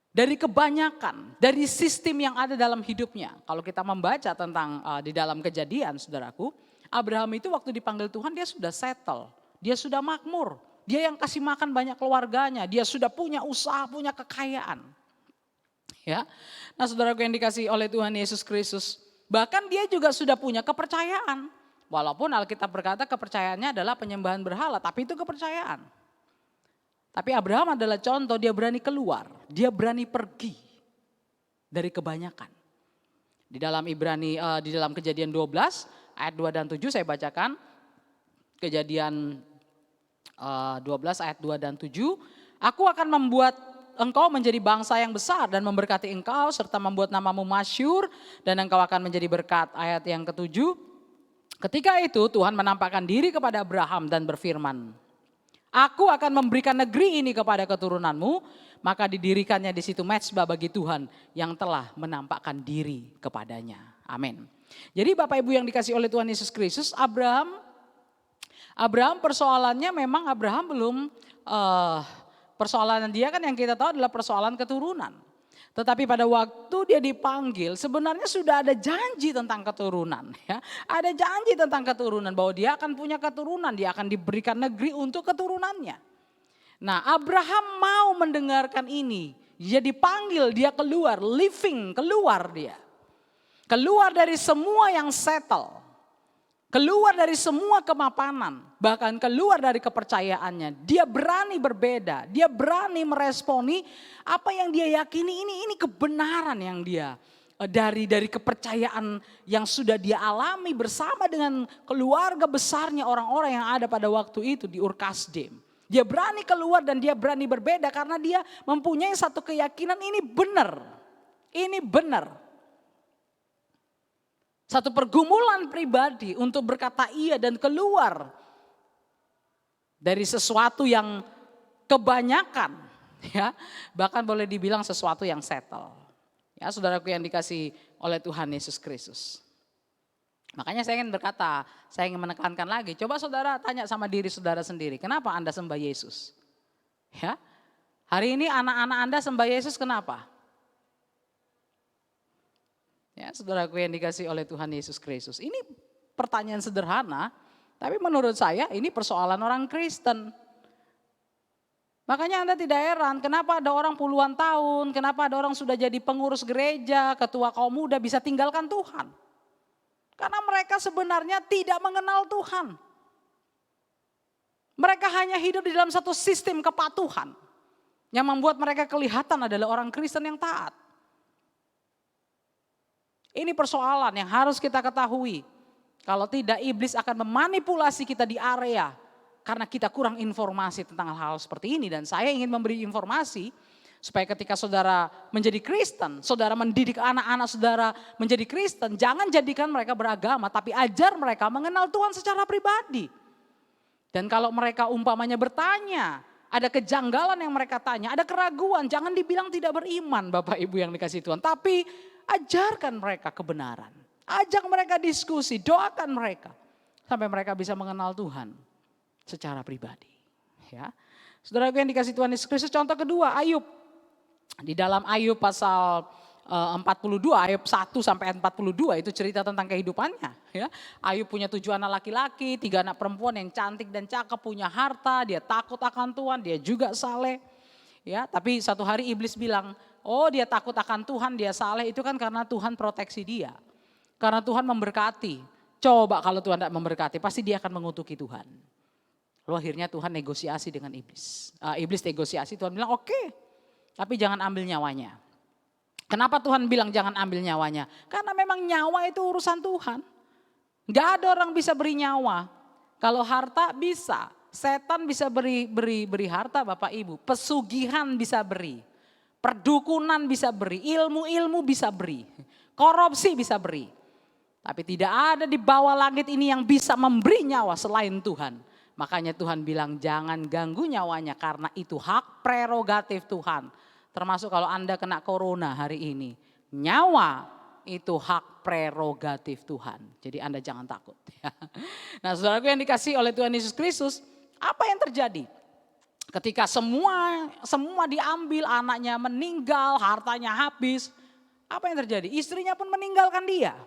dari kebanyakan, dari sistem yang ada dalam hidupnya. Kalau kita membaca tentang di dalam Kejadian, saudaraku, Abraham itu waktu dipanggil Tuhan dia sudah settle, dia sudah makmur, dia yang kasih makan banyak keluarganya, dia sudah punya usaha, punya kekayaan. Ya, nah saudaraku yang dikasih oleh Tuhan Yesus Kristus, bahkan dia juga sudah punya kepercayaan. Walaupun Alkitab berkata kepercayaannya adalah penyembahan berhala, tapi itu kepercayaan. Tapi Abraham adalah contoh, dia berani keluar, dia berani pergi dari kebanyakan. Di dalam di dalam Kejadian 12 ayat 2 dan 7 saya bacakan. Kejadian 12 ayat 2 dan 7. Aku akan membuat engkau menjadi bangsa yang besar dan memberkati engkau serta membuat namamu masyhur dan engkau akan menjadi berkat. Ayat yang ke-7. Ketika itu Tuhan menampakkan diri kepada Abraham dan berfirman, aku akan memberikan negeri ini kepada keturunanmu, maka didirikannya di situ mezbah bagi Tuhan yang telah menampakkan diri kepadanya. Amin. Jadi Bapak Ibu yang dikasih oleh Tuhan Yesus Kristus, Abraham persoalannya memang Abraham belum, persoalan dia kan yang kita tahu adalah persoalan keturunan. Tetapi pada waktu dia dipanggil sebenarnya sudah ada janji tentang keturunan. Ya. Ada janji tentang keturunan bahwa dia akan punya keturunan, dia akan diberikan negeri untuk keturunannya. Nah Abraham mau mendengarkan ini, dia dipanggil, dia keluar, keluar dia. Keluar dari semua yang settle. Keluar dari semua kemapanan, bahkan keluar dari kepercayaannya. Dia berani berbeda, dia berani meresponi apa yang dia yakini ini kebenaran yang dia dari kepercayaan yang sudah dia alami bersama dengan keluarga besarnya orang-orang yang ada pada waktu itu di Ur-Kasdim. Dia berani keluar dan dia berani berbeda karena dia mempunyai satu keyakinan ini benar. Ini benar. Satu pergumulan pribadi untuk berkata iya dan keluar dari sesuatu yang kebanyakan, ya, bahkan boleh dibilang sesuatu yang settle. Ya, saudaraku yang dikasih oleh Tuhan Yesus Kristus. Makanya saya ingin berkata, saya ingin menekankan lagi, coba saudara tanya sama diri saudara sendiri, kenapa Anda sembah Yesus? Ya, Hari ini anak-anak Anda sembah Yesus kenapa? Ya, saudaraku yang dikasih oleh Tuhan Yesus Kristus. Ini pertanyaan sederhana, tapi menurut saya ini persoalan orang Kristen. Makanya Anda tidak heran kenapa ada orang puluhan tahun, kenapa ada orang sudah jadi pengurus gereja, ketua kaum muda bisa tinggalkan Tuhan. Karena mereka sebenarnya tidak mengenal Tuhan. Mereka hanya hidup di dalam satu sistem kepatuhan yang membuat mereka kelihatan adalah orang Kristen yang taat. Ini persoalan yang harus kita ketahui. Kalau tidak, iblis akan memanipulasi kita di area karena kita kurang informasi tentang hal-hal seperti ini. Dan saya ingin memberi informasi supaya ketika saudara menjadi Kristen, saudara mendidik anak-anak saudara menjadi Kristen, jangan jadikan mereka beragama, tapi ajar mereka mengenal Tuhan secara pribadi. Dan kalau mereka umpamanya bertanya, ada kejanggalan yang mereka tanya, ada keraguan, jangan dibilang tidak beriman Bapak Ibu yang dikasih Tuhan. Tapi ajarkan mereka kebenaran, ajak mereka diskusi, doakan mereka. Sampai mereka bisa mengenal Tuhan secara pribadi. Ya, saudara yang dikasih Tuhan Yesus Kristus, contoh kedua Ayub. Di dalam Ayub pasal 42, Ayub 1 sampai 42 itu cerita tentang kehidupannya. Ya. Ayub punya 7 anak laki-laki, 3 anak perempuan yang cantik dan cakep, punya harta, dia takut akan Tuhan, dia juga saleh. Ya, tapi satu hari iblis bilang, oh dia takut akan Tuhan, dia saleh itu kan karena Tuhan proteksi dia. Karena Tuhan memberkati. Coba kalau Tuhan tidak memberkati, pasti dia akan mengutuki Tuhan. Lalu akhirnya Tuhan negosiasi dengan iblis. Iblis negosiasi, Tuhan bilang oke, tapi jangan ambil nyawanya. Kenapa Tuhan bilang jangan ambil nyawanya? Karena memang nyawa itu urusan Tuhan. Gak ada orang bisa beri nyawa. Kalau harta bisa, setan bisa beri harta Bapak Ibu. Pesugihan bisa beri, perdukunan bisa beri, ilmu-ilmu bisa beri, korupsi bisa beri. Tapi tidak ada di bawah langit ini yang bisa memberi nyawa selain Tuhan. Makanya Tuhan bilang jangan ganggu nyawanya karena itu hak prerogatif Tuhan. Termasuk kalau Anda kena corona hari ini, nyawa itu hak prerogatif Tuhan. Jadi Anda jangan takut. Nah saudaraku yang dikasih oleh Tuhan Yesus Kristus, apa yang terjadi? Ketika semua diambil, anaknya meninggal, hartanya habis. Apa yang terjadi? Istrinya pun meninggalkan dia.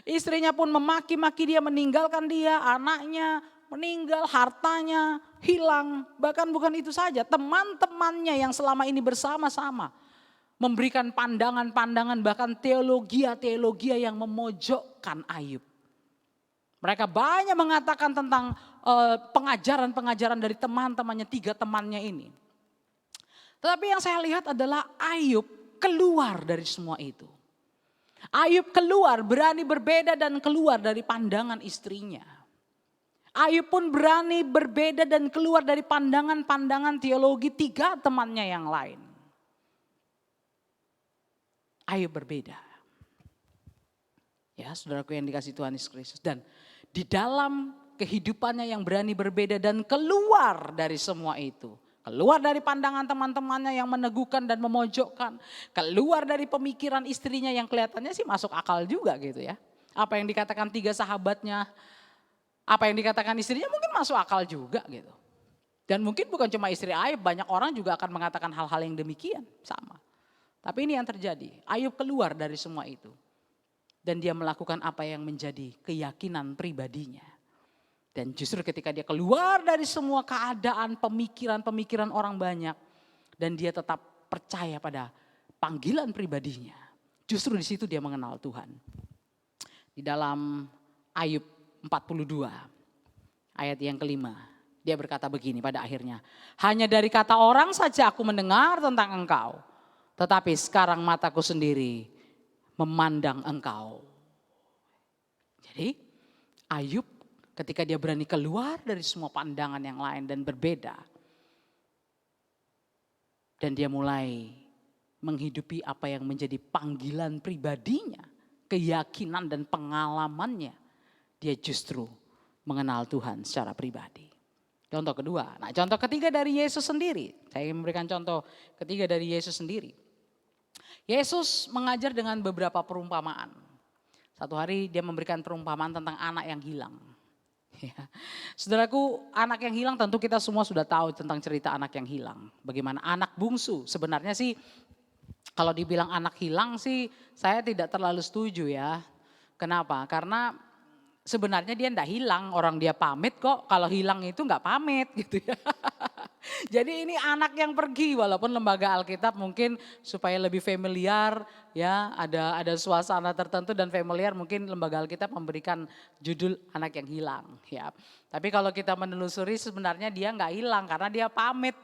Istrinya pun memaki-maki dia, meninggalkan dia, anaknya meninggal, hartanya hilang. Bahkan bukan itu saja, teman-temannya yang selama ini bersama-sama memberikan pandangan-pandangan, bahkan teologia yang memojokkan Ayub. Mereka banyak mengatakan tentang pengajaran-pengajaran dari teman-temannya, 3 temannya ini. Tetapi yang saya lihat adalah Ayub keluar dari semua itu. Ayub keluar, berani berbeda dan keluar dari pandangan istrinya. Ayub pun berani berbeda dan keluar dari pandangan-pandangan teologi 3 temannya yang lain. Ayub berbeda. Ya, saudaraku yang dikasih Tuhan Yesus Kristus. Dan di dalam kehidupannya yang berani berbeda dan keluar dari semua itu. Keluar dari pandangan teman-temannya yang meneguhkan dan memojokkan. Keluar dari pemikiran istrinya yang kelihatannya sih masuk akal juga gitu ya. Apa yang dikatakan 3 sahabatnya, apa yang dikatakan istrinya mungkin masuk akal juga gitu. Dan mungkin bukan cuma istri Ayub, banyak orang juga akan mengatakan hal-hal yang demikian, sama. Tapi ini yang terjadi, Ayub keluar dari semua itu. Dan dia melakukan apa yang menjadi keyakinan pribadinya. Dan justru ketika dia keluar dari semua keadaan, pemikiran-pemikiran orang banyak. Dan dia tetap percaya pada panggilan pribadinya. Justru di situ dia mengenal Tuhan. Di dalam Ayub 42 ayat yang kelima. Dia berkata begini pada akhirnya. Hanya dari kata orang saja aku mendengar tentang engkau. Tetapi sekarang mataku sendiri memandang engkau. Jadi Ayub ketika dia berani keluar dari semua pandangan yang lain dan berbeda. Dan dia mulai menghidupi apa yang menjadi panggilan pribadinya. Keyakinan dan pengalamannya. Dia justru mengenal Tuhan secara pribadi. Contoh kedua. Nah contoh ketiga dari Yesus sendiri. Saya ingin memberikan contoh ketiga dari Yesus sendiri. Yesus mengajar dengan beberapa perumpamaan. Satu hari dia memberikan perumpamaan tentang anak yang hilang. Ya. Saudaraku, anak yang hilang tentu kita semua sudah tahu tentang cerita anak yang hilang. Bagaimana anak bungsu, sebenarnya sih kalau dibilang anak hilang sih saya tidak terlalu setuju ya. Kenapa? Karena sebenarnya dia enggak hilang, orang dia pamit kok. Kalau hilang itu enggak pamit gitu ya. Jadi ini anak yang pergi, walaupun lembaga Alkitab mungkin supaya lebih familiar ya, ada suasana tertentu dan familiar, mungkin lembaga Alkitab memberikan judul anak yang hilang ya. Tapi kalau kita menelusuri sebenarnya dia nggak hilang karena dia pamit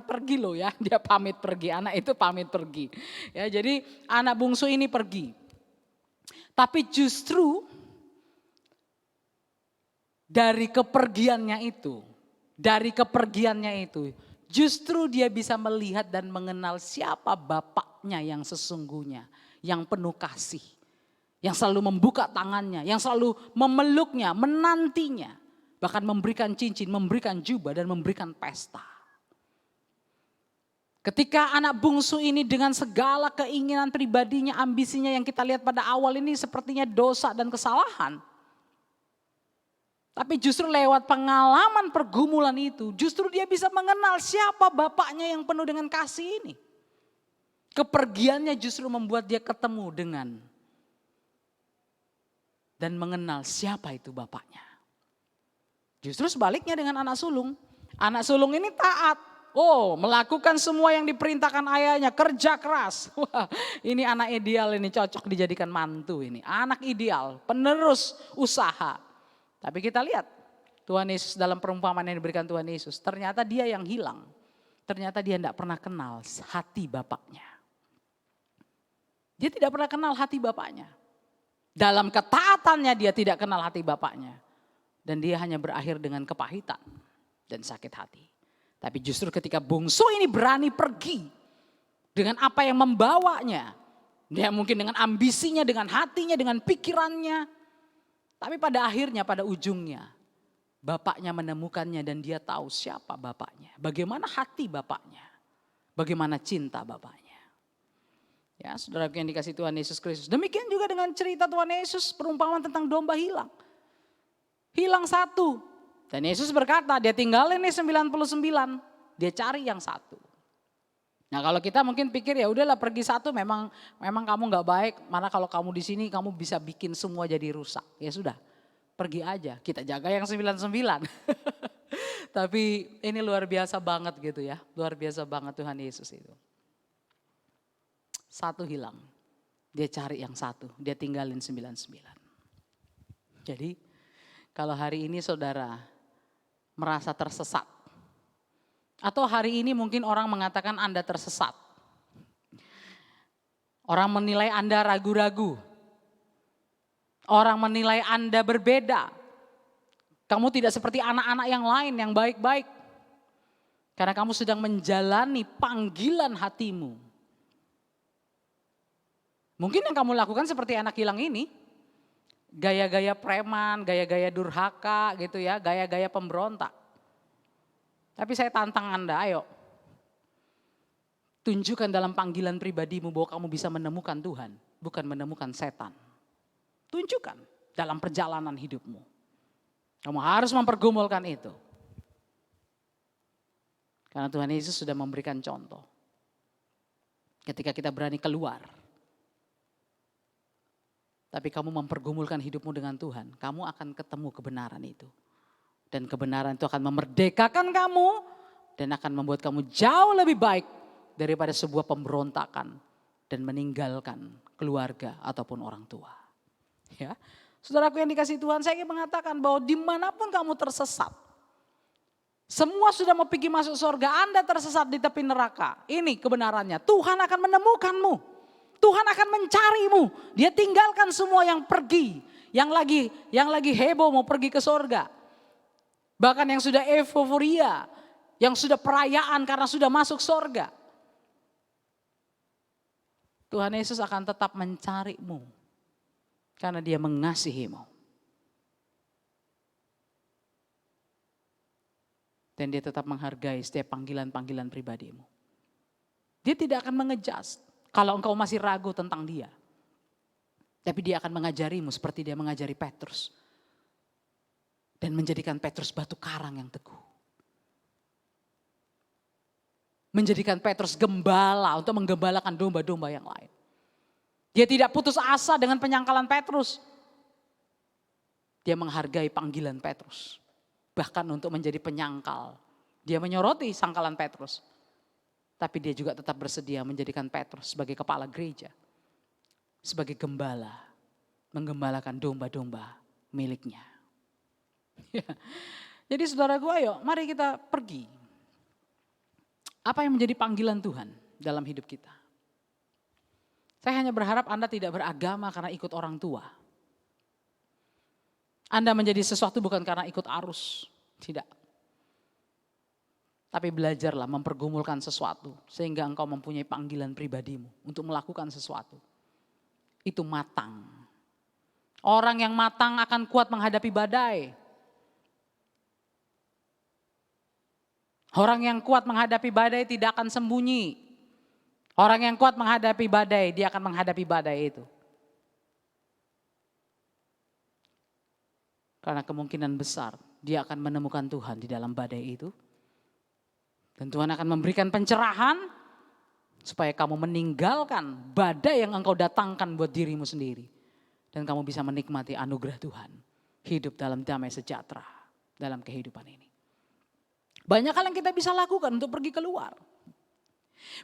pergi loh ya, dia pamit pergi, anak itu pamit pergi. Ya, jadi anak bungsu ini pergi. Tapi justru dari kepergiannya itu, justru dia bisa melihat dan mengenal siapa bapaknya yang sesungguhnya, yang penuh kasih, yang selalu membuka tangannya, yang selalu memeluknya, menantinya, bahkan memberikan cincin, memberikan jubah dan memberikan pesta. Ketika anak bungsu ini dengan segala keinginan pribadinya, ambisinya yang kita lihat pada awal ini sepertinya dosa dan kesalahan. Tapi justru lewat pengalaman pergumulan itu, justru dia bisa mengenal siapa bapaknya yang penuh dengan kasih ini. Kepergiannya justru membuat dia ketemu dengan dan mengenal siapa itu bapaknya. Justru sebaliknya dengan anak sulung. Anak sulung ini taat. Oh, melakukan semua yang diperintahkan ayahnya, kerja keras. Wah, ini anak ideal, ini cocok dijadikan mantu ini. Anak ideal, penerus usaha. Tapi kita lihat Tuhan Yesus dalam perumpamaan yang diberikan Tuhan Yesus. Ternyata dia yang hilang. Ternyata dia tidak pernah kenal hati bapaknya. Dia tidak pernah kenal hati bapaknya. Dalam ketaatannya dia tidak kenal hati bapaknya. Dan dia hanya berakhir dengan kepahitan dan sakit hati. Tapi justru ketika bungsu ini berani pergi. Dengan apa yang membawanya. Dia mungkin dengan ambisinya, dengan hatinya, dengan pikirannya. Tapi pada akhirnya, pada ujungnya, bapaknya menemukannya dan dia tahu siapa bapaknya. Bagaimana hati bapaknya. Bagaimana cinta bapaknya. Ya, saudara yang dikasih Tuhan Yesus Kristus. Demikian juga dengan cerita Tuhan Yesus, perumpamaan tentang domba hilang. Hilang satu. Dan Yesus berkata, dia tinggalin nih 99. Dia cari yang satu. Nah kalau kita mungkin pikir ya udahlah pergi satu memang kamu nggak baik. Mana kalau kamu di sini kamu bisa bikin semua jadi rusak. Ya sudah pergi aja kita jaga yang 99. Tapi ini luar biasa banget gitu ya. Luar biasa banget Tuhan Yesus itu. Satu hilang. Dia cari yang satu. Dia tinggalin 99. Jadi kalau hari ini saudara merasa tersesat. Atau hari ini mungkin orang mengatakan Anda tersesat. Orang menilai Anda ragu-ragu. Orang menilai Anda berbeda. Kamu tidak seperti anak-anak yang lain yang baik-baik. Karena kamu sedang menjalani panggilan hatimu. Mungkin yang kamu lakukan seperti anak hilang ini. Gaya-gaya preman, gaya-gaya durhaka gitu ya, gaya-gaya pemberontak. Tapi saya tantang Anda, ayo. Tunjukkan dalam panggilan pribadimu bahwa kamu bisa menemukan Tuhan. Bukan menemukan setan. Tunjukkan dalam perjalanan hidupmu. Kamu harus mempergumulkan itu. Karena Tuhan Yesus sudah memberikan contoh. Ketika kita berani keluar. Tapi kamu mempergumulkan hidupmu dengan Tuhan. Kamu akan ketemu kebenaran itu. Dan kebenaran itu akan memerdekakan kamu dan akan membuat kamu jauh lebih baik daripada sebuah pemberontakan dan meninggalkan keluarga ataupun orang tua. Ya, saudaraku yang dikasih Tuhan, saya ingin mengatakan bahwa dimanapun kamu tersesat, semua sudah mau pergi masuk surga, Anda tersesat di tepi neraka. Ini kebenarannya, Tuhan akan menemukanmu, Tuhan akan mencarimu. Dia tinggalkan semua yang pergi, yang lagi heboh mau pergi ke surga. Bahkan yang sudah euforia, yang sudah perayaan karena sudah masuk surga. Tuhan Yesus akan tetap mencarimu. Karena dia mengasihimu. Dan dia tetap menghargai setiap panggilan-panggilan pribadimu. Dia tidak akan mengejas kalau engkau masih ragu tentang dia. Tapi dia akan mengajarimu seperti dia mengajari Petrus. dan menjadikan Petrus batu karang yang teguh. Menjadikan Petrus gembala untuk menggembalakan domba-domba yang lain. Dia tidak putus asa dengan penyangkalan Petrus. Dia menghargai panggilan Petrus. Bahkan untuk menjadi penyangkal. Dia menyoroti sangkalan Petrus. Tapi dia juga tetap bersedia menjadikan Petrus sebagai kepala gereja. Sebagai gembala. Menggembalakan domba-domba miliknya. Jadi saudaraku, ayo mari kita pergi. Apa yang menjadi panggilan Tuhan dalam hidup kita? Saya hanya berharap Anda tidak beragama karena ikut orang tua. Anda menjadi sesuatu bukan karena ikut arus. Tidak. Tapi belajarlah mempergumulkan sesuatu. Sehingga engkau mempunyai panggilan pribadimu untuk melakukan sesuatu. Itu matang. Orang yang matang akan kuat menghadapi badai. Orang yang kuat menghadapi badai tidak akan sembunyi. Orang yang kuat menghadapi badai, dia akan menghadapi badai itu. Karena kemungkinan besar dia akan menemukan Tuhan di dalam badai itu. Dan Tuhan akan memberikan pencerahan supaya kamu meninggalkan badai yang engkau datangkan buat dirimu sendiri. Dan kamu bisa menikmati anugerah Tuhan. Hidup dalam damai sejahtera dalam kehidupan ini. Banyak hal yang kita bisa lakukan untuk pergi keluar.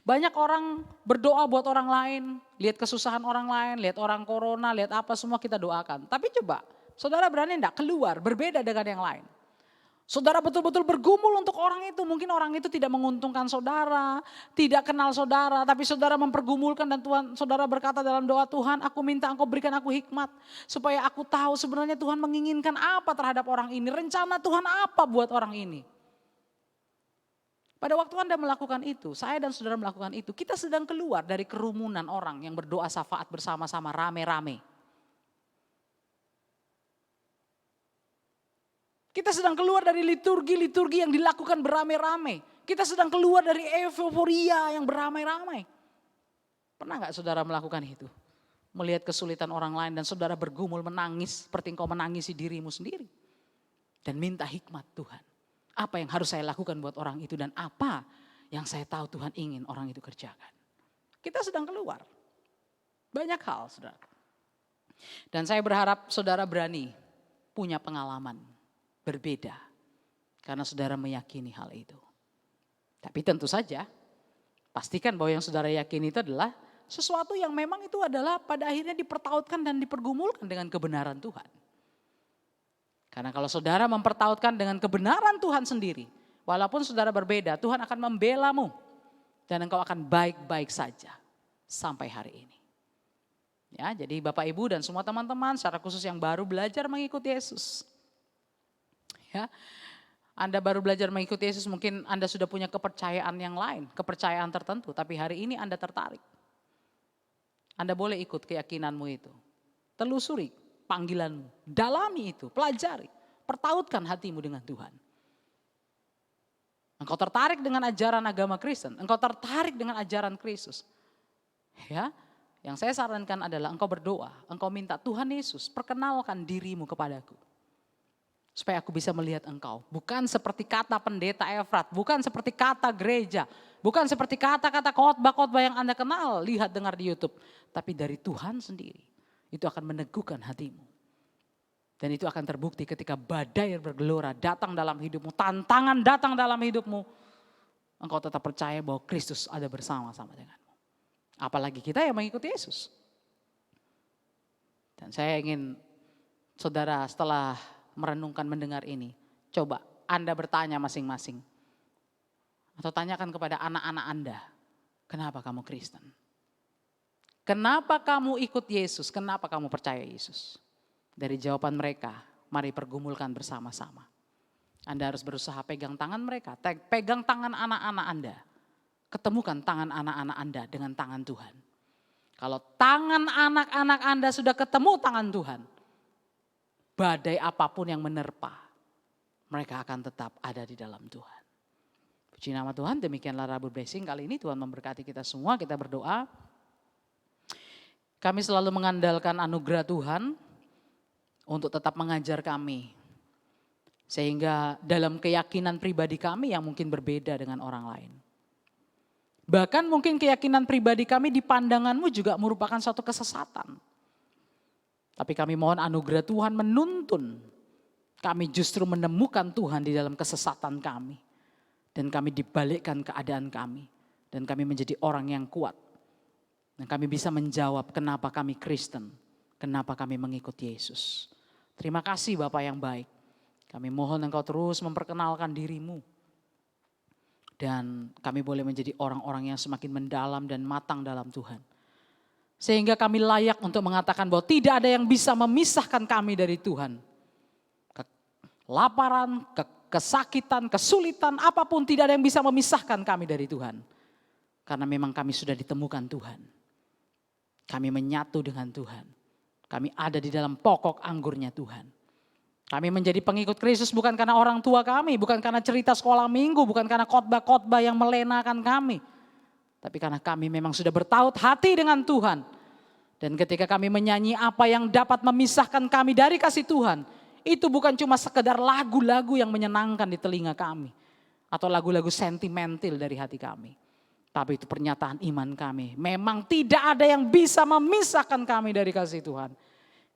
Banyak orang berdoa buat orang lain, lihat kesusahan orang lain, lihat orang corona, lihat apa semua kita doakan. Tapi coba, saudara berani enggak keluar berbeda dengan yang lain? Saudara betul-betul bergumul untuk orang itu. Mungkin orang itu tidak menguntungkan saudara, tidak kenal saudara. Tapi saudara mempergumulkan dan Tuhan, saudara berkata dalam doa, Tuhan aku minta engkau berikan aku hikmat. Supaya aku tahu sebenarnya Tuhan menginginkan apa terhadap orang ini. Rencana Tuhan apa buat orang ini. Pada waktu Anda melakukan itu, saya dan saudara melakukan itu, kita sedang keluar dari kerumunan orang yang berdoa syafaat bersama-sama rame-rame. Kita sedang keluar dari liturgi-liturgi yang dilakukan beramai-ramai. Kita sedang keluar dari euforia yang beramai-ramai. Pernah gak saudara melakukan itu? Melihat kesulitan orang lain dan saudara bergumul menangis seperti engkau menangisi dirimu sendiri. Dan minta hikmat Tuhan. Apa yang harus saya lakukan buat orang itu dan apa yang saya tahu Tuhan ingin orang itu kerjakan. Kita sedang keluar. Banyak hal saudara. Dan saya berharap saudara berani punya pengalaman berbeda. Karena saudara meyakini hal itu. Tapi tentu saja pastikan bahwa yang saudara yakini itu adalah sesuatu yang memang itu adalah pada akhirnya dipertautkan dan dipergumulkan dengan kebenaran Tuhan. Karena kalau saudara mempertautkan dengan kebenaran Tuhan sendiri, walaupun saudara berbeda, Tuhan akan membelamu dan engkau akan baik-baik saja sampai hari ini. Ya, jadi Bapak Ibu dan semua teman-teman secara khusus yang baru belajar mengikuti Yesus. Ya, Anda baru belajar mengikuti Yesus, mungkin Anda sudah punya kepercayaan yang lain, kepercayaan tertentu, tapi hari ini Anda tertarik. Anda boleh ikut keyakinanmu itu. Telusuri panggilanmu, dalami itu, pelajari, pertautkan hatimu dengan Tuhan. Engkau tertarik dengan ajaran agama Kristen, engkau tertarik dengan ajaran Kristus. Ya, yang saya sarankan adalah engkau berdoa, engkau minta Tuhan Yesus perkenalkan dirimu kepadaku. Supaya aku bisa melihat engkau, bukan seperti kata pendeta Efrat, bukan seperti kata gereja, bukan seperti kata-kata khotbah-khotbah yang Anda kenal, lihat dengar di YouTube, tapi dari Tuhan sendiri. Itu akan meneguhkan hatimu. Dan itu akan terbukti ketika badai bergelora datang dalam hidupmu, tantangan datang dalam hidupmu. Engkau tetap percaya bahwa Kristus ada bersama-sama denganmu. Apalagi kita yang mengikuti Yesus. Dan saya ingin saudara setelah merenungkan mendengar ini, coba Anda bertanya masing-masing. Atau tanyakan kepada anak-anak Anda, kenapa kamu Kristen? Kenapa kamu ikut Yesus? Kenapa kamu percaya Yesus? Dari jawaban mereka, mari pergumulkan bersama-sama. Anda harus berusaha pegang tangan mereka, pegang tangan anak-anak Anda. Ketemukan tangan anak-anak Anda dengan tangan Tuhan. Kalau tangan anak-anak Anda sudah ketemu tangan Tuhan, badai apapun yang menerpa, mereka akan tetap ada di dalam Tuhan. Puji nama Tuhan, demikianlah Rabu Blessing kali ini. Tuhan memberkati kita semua, kita berdoa. Kami selalu mengandalkan anugerah Tuhan untuk tetap mengajar kami Sehingga dalam keyakinan pribadi kami yang mungkin berbeda dengan orang lain. Bahkan mungkin keyakinan pribadi kami di pandanganmu juga merupakan suatu kesesatan. Tapi kami mohon anugerah Tuhan menuntun kami justru menemukan Tuhan di dalam kesesatan kami. Dan kami dibalikkan keadaan kami. Dan kami menjadi orang yang kuat. Dan kami bisa menjawab kenapa kami Kristen. Kenapa kami mengikut Yesus. Terima kasih Bapak yang baik. Kami mohon Engkau terus memperkenalkan dirimu. Dan kami boleh menjadi orang-orang yang semakin mendalam dan matang dalam Tuhan. Sehingga kami layak untuk mengatakan bahwa tidak ada yang bisa memisahkan kami dari Tuhan. Kelaparan, kesakitan, kesulitan, apapun tidak ada yang bisa memisahkan kami dari Tuhan. Karena memang kami sudah ditemukan Tuhan. Kami menyatu dengan Tuhan. Kami ada di dalam pokok anggurnya Tuhan. Kami menjadi pengikut Kristus bukan karena orang tua kami, bukan karena cerita sekolah minggu, bukan karena khotbah-khotbah yang melenakan kami. Tapi karena kami memang sudah bertaut hati dengan Tuhan. Dan ketika kami menyanyi apa yang dapat memisahkan kami dari kasih Tuhan, itu bukan cuma sekedar lagu-lagu yang menyenangkan di telinga kami. Atau lagu-lagu sentimental dari hati kami. Tapi itu pernyataan iman kami. Memang tidak ada yang bisa memisahkan kami dari kasih Tuhan.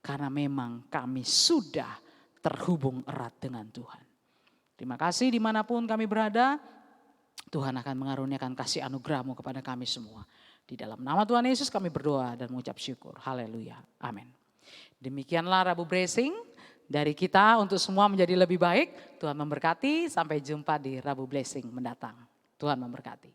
Karena memang kami sudah terhubung erat dengan Tuhan. Terima kasih dimanapun kami berada. Tuhan akan mengaruniakan kasih anugerah-Mu kepada kami semua. Di dalam nama Tuhan Yesus kami berdoa dan mengucap syukur. Haleluya. Amin. Demikianlah Rabu Blessing dari kita untuk semua menjadi lebih baik. Tuhan memberkati. Sampai jumpa di Rabu Blessing mendatang. Tuhan memberkati.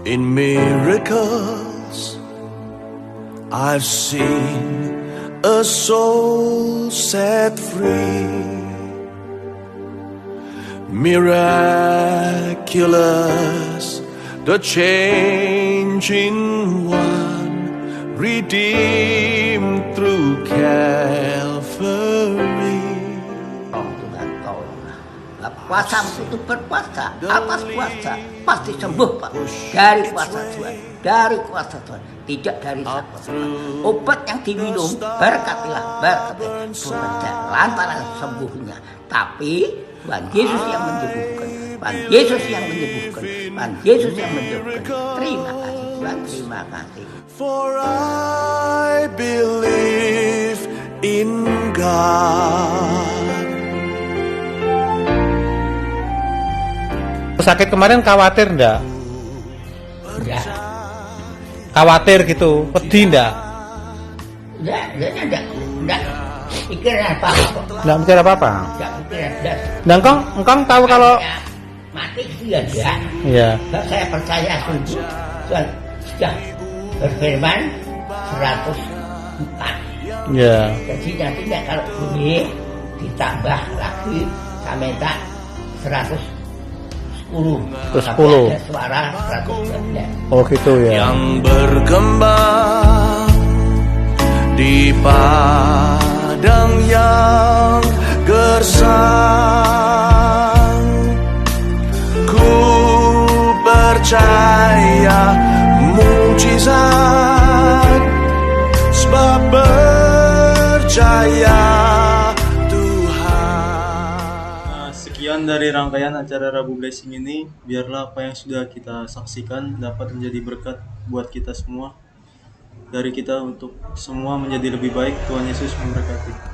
In miracles, I've seen a soul set free. Miraculous, the change in one, redeemed through Calvary. Tuhan tolonglah. Kuasamu itu berkuasa, atas kuasa pasti sembuh Pak. Dari kuasa Tuhan, dari kuasa Tuhan, tidak dari kuasa Tuhan. Obat yang diminum berkatilah, bukan lantaran sembuhnya, tapi Tuhan Yesus yang menyembuhkan, Tuhan Yesus yang menyembuhkan, Tuhan Yesus yang menyembuhkan. Terima kasih Tuhan, terima kasih. For I believe in God. Sakit kemarin khawatir enggak? Enggak. Khawatir gitu, pedih enggak? Enggak. Pikiran apa-apa. Enggak mikir apa-apa? Enggak pikiran. Nah, engkong tahu kalau mati itu ya enggak. Iya. Saya percaya sungguh Tuhan sudah berfirman 104. Iya. Jadi nanti kalau boleh ditambah lagi saya minta 110. Terus 10. Ada suara 112. Oh gitu ya. Yang berkembang di padang yang gersang, ku percaya mukjizat, sebab percaya Tuhan. Sekian dari rangkaian acara Rabu Blessing ini. Biarlah apa yang sudah kita saksikan dapat menjadi berkat buat kita semua. Dari kita untuk semua menjadi lebih baik. Tuhan Yesus memberkati.